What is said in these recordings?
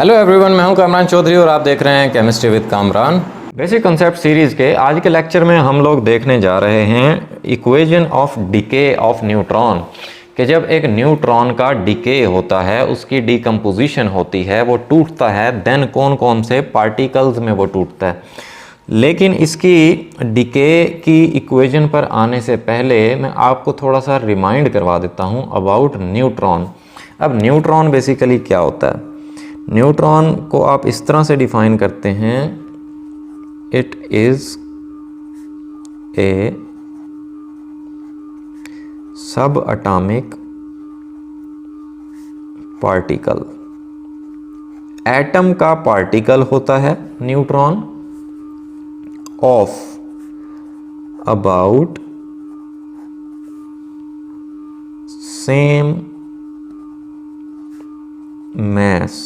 Hello everyone, मैं हूं कामरान चौधरी और आप देख रहे हैं chemistry with Kamran. Basic concept series के आज के लेक्चर में हम लोग देखने जा रहे हैं equation of decay of neutron कि जब एक न्यूट्रॉन का डिके होता है, उसकी डिकम्पोजिशन होती है, वो टूटता है, देन कौन कौन से पार्टिकल्स में वो टूटता है। लेकिन इसकी डिके की इक्वेशन पर आने से पहले मैं आपको थोड़ा सा रिमाइंड करवा देता हूँ अबाउट न्यूट्रॉन। अब न्यूट्रॉन बेसिकली क्या होता है? न्यूट्रॉन को आप इस तरह से डिफाइन करते हैं, इट इज ए सब एटॉमिक पार्टिकल। एटम का पार्टिकल होता है neutron of about same mass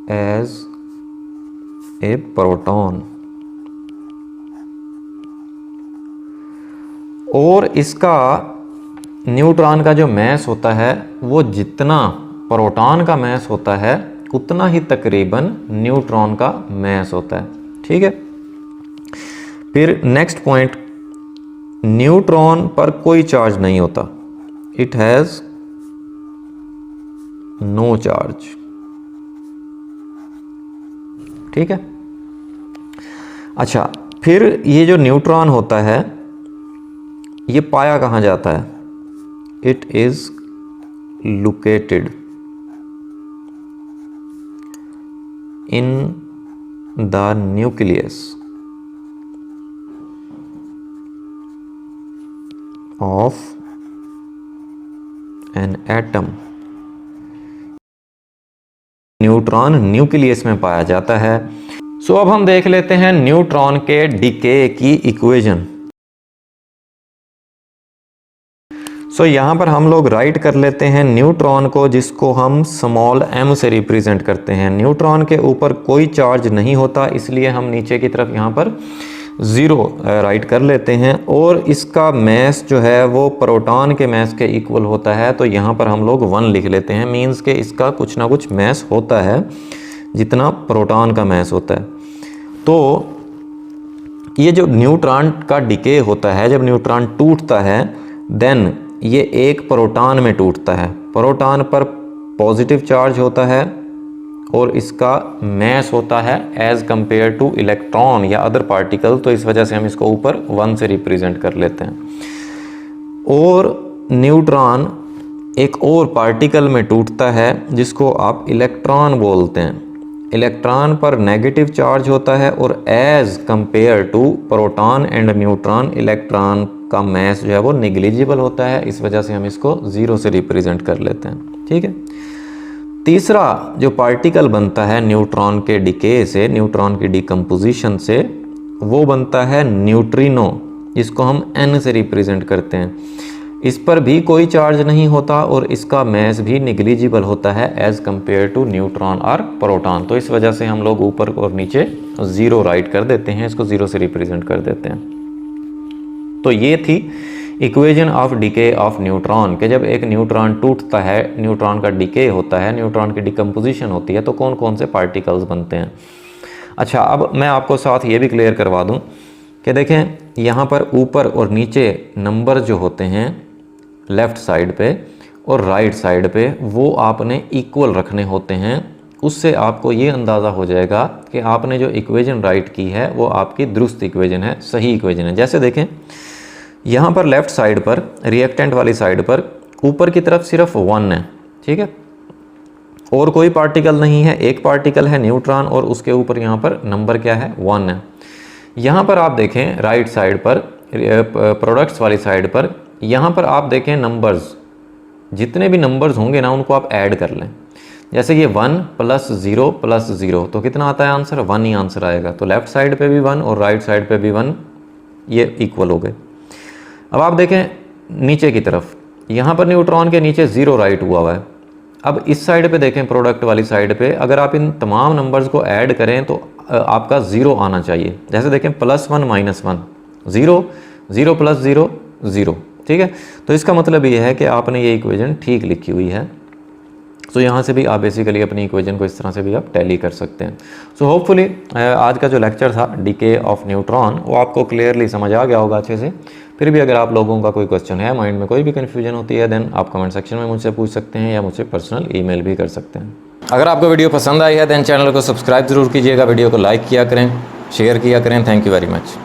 as a proton। और इसका न्यूट्रॉन का जो मैस होता है वो जितना प्रोटॉन का मैस होता है उतना ही तकरीबन न्यूट्रॉन का मैस होता है। ठीक है, फिर नेक्स्ट पॉइंट, न्यूट्रॉन पर कोई चार्ज नहीं होता, इट हैज़ नो चार्ज। ठीक है, अच्छा, फिर ये जो न्यूट्रॉन होता है ये पाया कहाँ जाता है? It is located in the nucleus of an atom. Neutron nucleus में पाया जाता है। सो अब हम देख लेते हैं न्यूट्रॉन के डिके की इक्वेशन। सो यहाँ पर हम लोग राइट कर लेते हैं न्यूट्रॉन को, जिसको हम स्मॉल m से रिप्रेजेंट करते हैं। न्यूट्रॉन के ऊपर कोई चार्ज नहीं होता, इसलिए हम नीचे की तरफ यहाँ पर 0 राइट कर लेते हैं। और इसका मैस जो है वो प्रोटॉन के मैस के इक्वल होता है, तो यहाँ पर हम लोग 1 लिख लेते हैं। मींस के इसका कुछ ना कुछ मैस होता है जितना प्रोटॉन का मैस होता है। तो ये जो न्यूट्रॉन का डिके होता है, जब न्यूट्रॉन टूटता है देन ये एक प्रोटॉन में टूटता है। प्रोटॉन पर पॉजिटिव चार्ज होता है और इसका मैस होता है एज कंपेयर टू इलेक्ट्रॉन या अदर पार्टिकल, तो इस वजह से हम इसको ऊपर 1 से रिप्रेजेंट कर लेते हैं। और न्यूट्रॉन एक और पार्टिकल में टूटता है जिसको आप इलेक्ट्रॉन बोलते हैं। इलेक्ट्रॉन पर नेगेटिव चार्ज होता है और as compared to proton and neutron electron का मैस जो है वो निग्लिजिबल होता है, इस वजह से हम इसको 0 से रिप्रेजेंट कर लेते हैं। ठीक है, तीसरा जो पार्टिकल बनता है न्यूट्रॉन के डिके से, न्यूट्रॉन की डिकम्पोजिशन से, वो बनता है न्यूट्रिनो, जिसको हम n से रिप्रेजेंट करते हैं। इस पर भी कोई चार्ज नहीं होता और इसका मैस भी निग्लिजिबल होता है एज कंपेयर टू न्यूट्रॉन और प्रोटॉन, तो इस वजह से हम लोग ऊपर और नीचे 0 राइट कर देते हैं, इसको 0 से रिप्रेजेंट कर देते हैं। तो ये थी equation of decay of neutron कि जब एक न्यूट्रॉन टूटता है, न्यूट्रॉन का डिके होता है, न्यूट्रॉन की डिकम्पोजिशन होती है, तो कौन कौन से पार्टिकल्स बनते हैं। अच्छा, अब मैं आपको साथ ये भी क्लियर करवा दूं कि देखें यहाँ पर ऊपर और नीचे नंबर जो होते हैं लेफ़्ट साइड पे और राइट साइड पे, वो आपने इक्वल रखने होते हैं। उससे आपको ये अंदाज़ा हो जाएगा कि आपने जो इक्वेशन राइट की है वो आपकी दुरुस्त इक्वेशन है, सही इक्वेशन है। जैसे देखें यहाँ पर लेफ़्ट साइड पर, रिएक्टेंट वाली साइड पर ऊपर की तरफ सिर्फ 1 है। ठीक है, और कोई पार्टिकल नहीं है, एक पार्टिकल है न्यूट्रॉन और उसके ऊपर यहाँ पर नंबर क्या है, 1 है। यहाँ पर आप देखें राइट साइड पर, प्रोडक्ट्स वाली साइड पर, यहाँ पर आप देखें नंबर्स, जितने भी नंबर्स होंगे ना उनको आप ऐड कर लें। जैसे ये 1 + 0 + 0 तो कितना आता है आंसर? 1 ही आंसर आएगा। तो लेफ़्ट साइड पे भी 1 और राइट साइड पे भी 1, ये इक्वल हो गए। अब आप देखें नीचे की तरफ, यहाँ पर न्यूट्रॉन के नीचे 0 राइट हुआ है। अब इस साइड पे देखें, प्रोडक्ट वाली साइड पे, अगर आप इन तमाम नंबर्स को ऐड करें तो आपका 0 आना चाहिए। जैसे देखें +1 -1 0, 0 + 0 0, ठीक है। तो इसका मतलब ये है कि आपने ये इक्वेशन ठीक लिखी हुई है। सो यहाँ से भी आप बेसिकली अपनी इक्वेशन को इस तरह से भी आप टैली कर सकते हैं। सो होपफुली आज का जो लेक्चर था डीके ऑफ न्यूट्रॉन वो आपको क्लियरली समझ आ गया होगा अच्छे से। फिर भी अगर आप लोगों का कोई क्वेश्चन है, माइंड में कोई भी कन्फ्यूजन होती है, देन आप कमेंट सेक्शन में मुझसे पूछ सकते हैं या मुझसे पर्सनल ईमेल भी कर सकते हैं। अगर आपको वीडियो पसंद आई है देन चैनल को सब्सक्राइब ज़रूर कीजिएगा, वीडियो को लाइक किया करें, शेयर किया करें। Thank you very much.